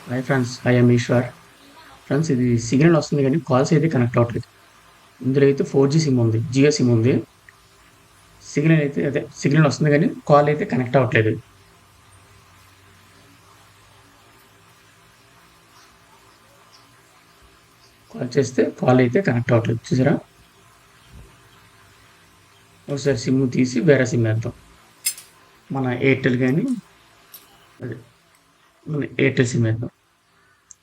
Hi friends, I am Eshwar. Friends, ఇది signal వస్తుంది కానీ కాల్స్ అయితే కనెక్ట్ అవ్వట్లేదు. ఇందులో అయితే 4G సిమ్ ఉంది, జియో సిమ్ ఉంది. సిగ్నల్ వస్తుంది కానీ కాల్ అయితే కనెక్ట్ అవ్వట్లేదు. కాల్ చేస్తే కాల్ అయితే కనెక్ట్ అవ్వట్లేదు, చూసారా? ఒకసారి సిమ్ తీసి వేరే సిమ్ వేద్దాం. మన ఎయిర్టెల్ కానీ అదే మన ఎయిర్టెల్ సిమ్ వేద్దాం.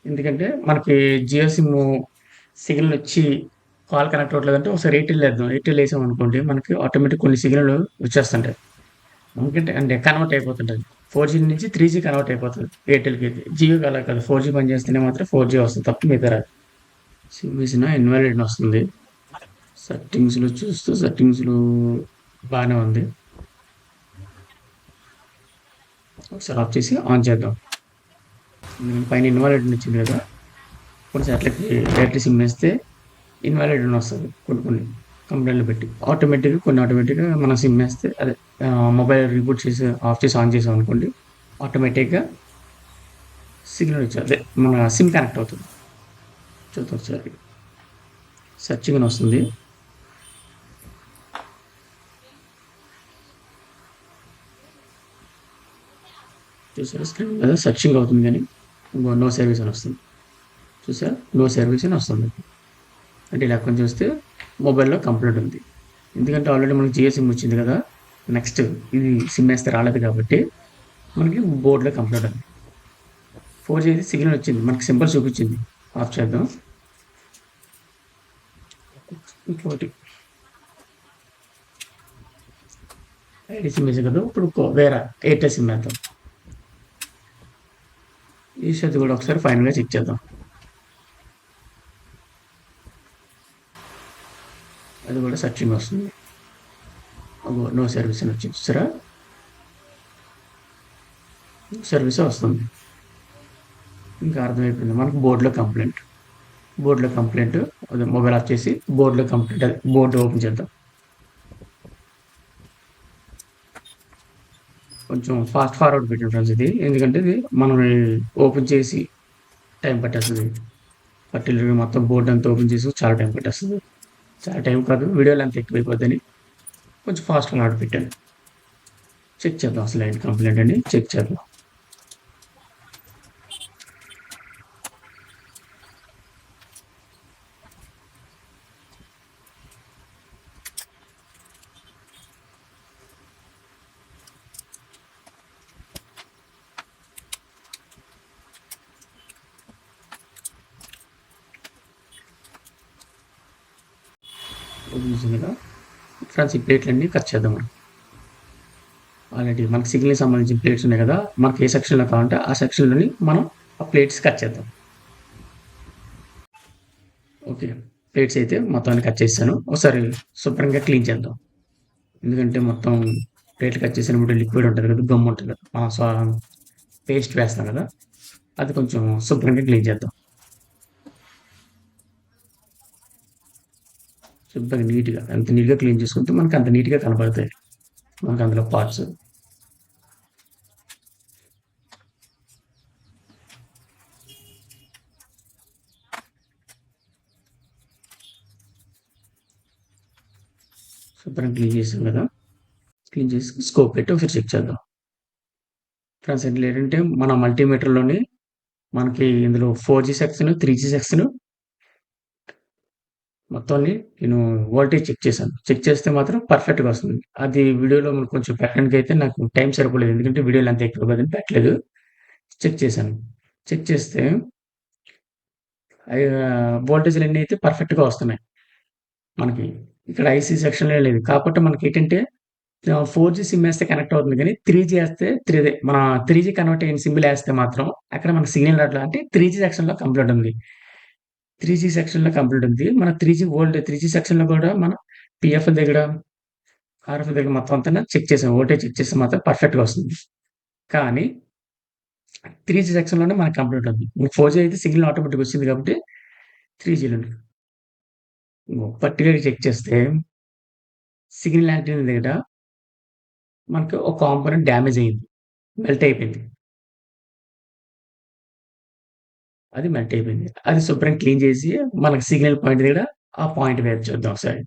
ఎందుకంటే మనకి జియో సిమ్ సిగ్నల్ వచ్చి కాల్ కనెక్ట్ అవ్వట్లేదు అంటే ఒకసారి ఎయిర్టెల్ వేద్దాం. ఎయిర్టెల్ వేసాం అనుకోండి, మనకి ఆటోమేటిక్ కొన్ని సిగ్నల్ వచ్చేస్తుంటాయి. ఎందుకంటే అంటే కన్వర్ట్ అయిపోతుంటది. 4G నుంచి 3G కన్వర్ట్ అయిపోతది ఎయిర్‌టెల్‌కి అయితే. జియోకి అలా కాదు. 4G పనిచేస్తేనే మాత్రం 4G వస్తది తప్ప మిగతా రాదు. సిమ్ వేసినా ఇన్వాలిడ్ అని వస్తుంది. సెట్టింగ్స్‌లో చూస్తే సెట్టింగ్స్‌లో బానే ఉంది. ఒకసారి ఆఫ్ చేసి ఆన్ చేద్దాం. పైన ఇన్వాలిడ్ అని వచ్చింది కదా! కొన్ని సార్లకి డైరెక్ట్ సిమ్ వేస్తే ఇన్వాలిడ్ అని వస్తది. కొన్ని కంప్లెయింట్‌లు పెట్టి. ఆటోమేటిక్‌గా మనం సిమ్ వేస్తే మొబైల్ రీబూట్ చేసి ఆఫ్ చేసి ఆన్ చేసాం అనుకోండి, ఆటోమేటిక్‌గా సిగ్నల్ వచ్చి మన సిమ్ కనెక్ట్ అవుతుంది. చూద్దాం ఒకసారి. సెర్చింగ్ అని వస్తుంది. చూసారా స్క్రీన్ మీద సెర్చింగ్ అవుతుంది కానీ నో సర్వీస్ అని వస్తుంది. చూసారా, నో సర్వీస్ అని వస్తుంది. అంటే ఇలా కొంచెం చూస్తే మొబైల్లో కంప్లైంట్ ఉంది. ఎందుకంటే ఆల్రెడీ మనకి జియో సిమ్ వచ్చింది కదా, నెక్స్ట్ ఇది సిమ్ వేస్తే రాలేదు కాబట్టి మనకి బోర్డులో కంప్లైంట్ ఉంది. 4G అయితే సిగ్నల్ వచ్చింది, మనకి సింబల్ చూపించింది. ఆఫ్ చేద్దాం. ఇంకోటి ఐడి సిమ్ వేసాం కదా, ఇప్పుడు వేరే ఎయిర్టెల్ సిమ్ వేద్దాం. ఈ షర్ట్ కూడా ఒకసారి ఫైనల్గా చెక్ చేద్దాం. అది కూడా సర్చింగ్ వస్తుంది. నో సర్వీస్ అని వచ్చింది, చూసారా? సర్వీసే వస్తుంది. ఇంకా అర్థమైపోయింది మనకు బోర్డులో కంప్లైంట్. అదే మొబైల్ ఆఫ్ చేసి బోర్డులో కంప్లైంట్, అదే బోర్డు ఓపెన్ చేద్దాం. కొంచెం ఫాస్ట్ ఫార్వర్డ్ పెట్టండి ఫ్రెండ్స్ ఇది, ఎందుకంటే ఇది మనం ఓపెన్ చేసి టైం పట్టేస్తుంది. పర్టికులర్గా మొత్తం బోర్డు అంతా ఓపెన్ చేసి చాలా టైం పట్టేస్తుంది. చాలా టైం కాదు, వీడియోలు అంతా ఎక్కువైపోద్దని కొంచెం ఫాస్ట్ ఫార్వర్డ్ పెట్టండి. చెక్ చేద్దాం అసలు ఏంటి కంప్లైంట్ అని చెక్ చేద్దాం. ఓపెన్ చేసింది కదా ఫ్రెండ్స్, ఈ ప్లేట్లన్నీ కట్ చేద్దాం మనం. ఆల్రెడీ మనకి సిగ్నల్కి సంబంధించిన ప్లేట్స్ ఉన్నాయి కదా, మనకి ఏ సెక్షన్లో కావాలంటే ఆ సెక్షన్లోని మనం ఆ ప్లేట్స్ కట్ చేద్దాం. ఓకే, ప్లేట్స్ అయితే మొత్తాన్ని కట్ చేస్తాను. ఒకసారి శుభ్రంగా క్లీన్ చేద్దాం. ఎందుకంటే మొత్తం ప్లేట్లు కట్ చేసినప్పుడు లిక్విడ్ ఉంటుంది కదా, గమ్ ఉంటుంది కదా, మనం పేస్ట్ వేస్తాం కదా, అది కొంచెం శుభ్రంగా క్లీన్ చేద్దాం. శుభ్రంగా నీట్గా, ఎంత నీట్గా క్లీన్ చేసుకుంటే మనకు అంత నీట్గా కనబడతాయి మనకు అందులో పార్ట్స్. శుభ్రంగా క్లీన్ చేసాం కదా, క్లీన్ చేసి స్కోప్ పెట్టి ఒకసారి చెక్ చేద్దాం. ఫ్రెండ్స్, ఇందులో ఏంటంటే మన మల్టీమీటర్లోని మనకి ఇందులో 4G సెక్షన్, 3G సెక్షన్ మొత్తాన్ని నేను వోల్టేజ్ చెక్ చేశాను. చెక్ చేస్తే మాత్రం పర్ఫెక్ట్‌గా వస్తుంది. అది వీడియోలో మనకు కొంచెం పెట్టడానికైతే నాకు టైం సరిపోలేదు. ఎందుకంటే వీడియో లెంత్ ఎక్కువ కదని పెట్టలేదు. చెక్ చేశాను. చెక్ చేస్తే వోల్టేజ్‌లన్నీ అయితే పర్ఫెక్ట్‌గా వస్తున్నాయి మనకి. ఇక్కడ ఐసీ సెక్షన్‌లో లేదు. కాకపోతే మనకేంటంటే 4G సిమ్ ఏస్తే కనెక్ట్ అవుతుంది గానీ, 3G ఏస్తే మన 3G కన్వర్ట్ అయిన సిమ్‌లేస్తే మాత్రం అక్కడ మనకు సిగ్నల్ రాట్లేదు. అంటే 3G సెక్షన్‌లో కంప్లెయింట్ ఉంది. 3G సెక్షన్‌లో కంప్లీట్ ఉంది. మన 3G సెక్షన్‌లో కూడా మనం పీఎఫ్ దగ్గర, ఆర్ఎఫ్ దగ్గర మొత్తం అంతా చెక్ చేసాం. వోల్టేజ్ చెక్ చేస్తే మాత్రం పర్ఫెక్ట్‌గా వస్తుంది. కానీ 3G సెక్షన్‌లోనే మనకు కంప్లీట్ ఉంది. 4G అయితే సిగ్నల్ ఆటోమేటిక్‌గా వచ్చింది కాబట్టి 3Gలోనే. పర్టిక్యులర్‌గా చెక్ చేస్తే సిగ్నల్ యాంటెన్నా దగ్గర మనకు ఒక కాంపోనెంట్ డ్యామేజ్ అయింది. మెల్ట్ అయిపోయింది. అది మెల్ట్ అయిపోయింది. అది శుభ్రంగా క్లీన్ చేసి మనకి సిగ్నల్ పాయింట్ దగ్గర ఆ పాయింట్ వేరు చూద్దాం ఒకసారి.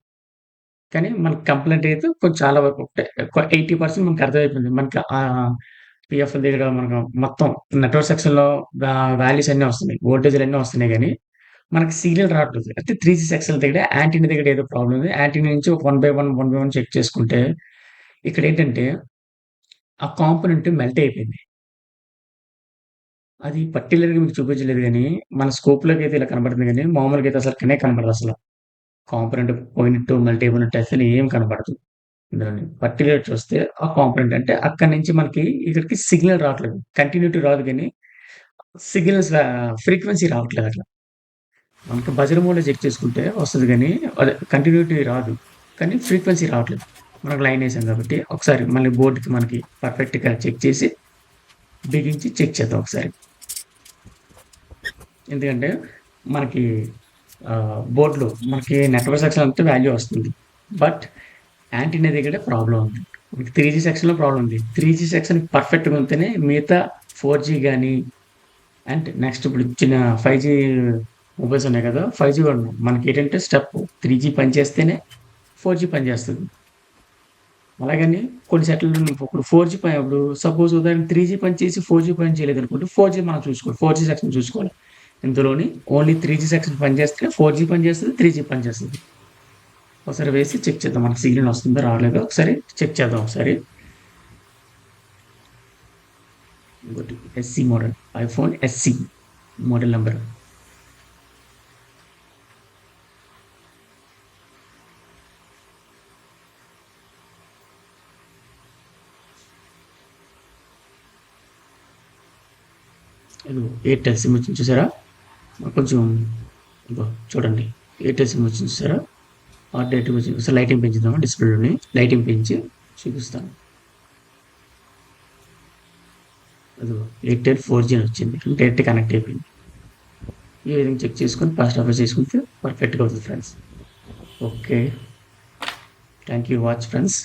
కానీ మనకి కంప్లెయింట్ అయితే కొంచెం చాలా వరకు ఒకటే 80% మనకు అర్థమైపోయింది. మనకి పీఎఫ్ఎల్ దగ్గర మనకు మొత్తం నెట్వర్క్ సెక్షన్‌లో వాల్యూస్ అన్నీ వస్తున్నాయి. వోల్టేజ్‌లన్నీ వస్తున్నాయి గానీ, మనకి సిగ్నల్ రావట్లేదు. అయితే 3జీ సెక్షన్‌ల దగ్గర యాంటెన్నా దగ్గర ఏదో ప్రాబ్లమ్ ఉంది. యాంటెన్నా నుంచి ఒక 1 బై 1 చెక్ చేసుకుంటే, ఇక్కడేంటంటే ఆ కాంపోనెంట్ మెల్ట్ అయిపోయింది. అది పర్టిక్యులర్‌గా మీకు చూపించలేదు గానీ, మన స్కోప్‌లోకైతే ఇలా కనపడుతుంది గానీ, మామూలుగా అయితే అసలు కనపడదసల. కాంపోనెంట్ పోయినట్టు, మెల్ట్ అయిపోయినట్టు అసలు ఏం కనపడదు. ఇందులోని పర్టిక్యులర్ చూస్తే ఆ కాంపోనెంట్ అంటే అక్కడి నుంచి మనకి ఇక్కడికి సిగ్నల్ రావట్లేదు. కంటిన్యూటీ రాదు గానీ, సిగ్నల్స్ ఫ్రీక్వెన్సీ రావట్లేదట్లా. మనకి బజర్ మోడ్‌లో చెక్ చేసుకుంటే వస్తది గానీ, అదే కంటిన్యూటీ రాదు. కానీ ఫ్రీక్వెన్సీ రావట్లేదు. మనకు లైనేసాం కాబట్టి, ఒకసారి మళ్ళీ బోర్డ్‌కి మనకి పర్ఫెక్ట్‌గా చెక్ చేసి, బిగించి చెక్ చేద్దాం ఒకసారి. ఎందుకంటే, మనకి బోర్డ్‌లో మనకి నెట్వర్క్ సెక్షన్ అంతా వాల్యూ వస్తుంది. బట్ యాంటీనా దగ్గర ప్రాబ్లమ్ ఉంది. మనకి 3జీ సెక్షన్‌లో ప్రాబ్లమ్ ఉంది. 3జీ సెక్షన్ పర్ఫెక్ట్‌గా ఉంటేనే మిగతా 4జీ గాని, అండ్ నెక్స్ట్ ఇప్పుడు చిన్న 5జీ మొబైల్స్ ఉన్నాయి కదా! 5జీ కూడా ఉన్నాయి. మనకేంటంటే స్టెప్ 3జీ పనిచేస్తేనే 4జీ పనిచేస్తది. అలాగని కొన్ని సెట్‌లు ఇప్పుడు 4జీ ఇప్పుడు సపోజ్ ఉదాహరణకి 3జీ పనిచేసి 4జీ పని చేయలేదనుకోండి, 4జీ మనం చూసుకోవాలి. 4జీ సెక్షన్ చూసుకోవాలి. ఇందులోని ఓన్లీ 3జీ సెక్షన్ పనిచేస్తే 4జీ పనిచేస్తది, 3జీ పనిచేస్తది. ఒకసారి వేసి చెక్ చేద్దాం. మనకి సిగ్నల్ వస్తుందో రావట్లేదో ఒకసారి చెక్ చేద్దాం ఒకసారి. ఇంకోటి SC model. IPhone SC model number. ఇదిగో ఎయిర్‌టెల్ సిమ్ వచ్చింది చూసారా? కొంచెం ఇదిగో చూడండి. ఎయిర్‌టెల్ సిమ్ వచ్చింది చూసారా? హాట్ డేట్‌గా వచ్చింది. ఒకసారి లైటింగ్ పెంచుదామా డిస్‌ప్లేలోని. లైటింగ్ పెంచి చూపిస్తాను. అదిగో ఎయిర్‌టెల్ 4జీ అని వచ్చింది. డైరెక్ట్ కనెక్ట్ అయిపోయింది. ఈ విధంగా చెక్ చేసుకొని ఫాస్ట్ ఆఫర్ చేసుకుంటే పర్ఫెక్ట్‌గా అవుతుంది friends. Okay. Thank you watch friends.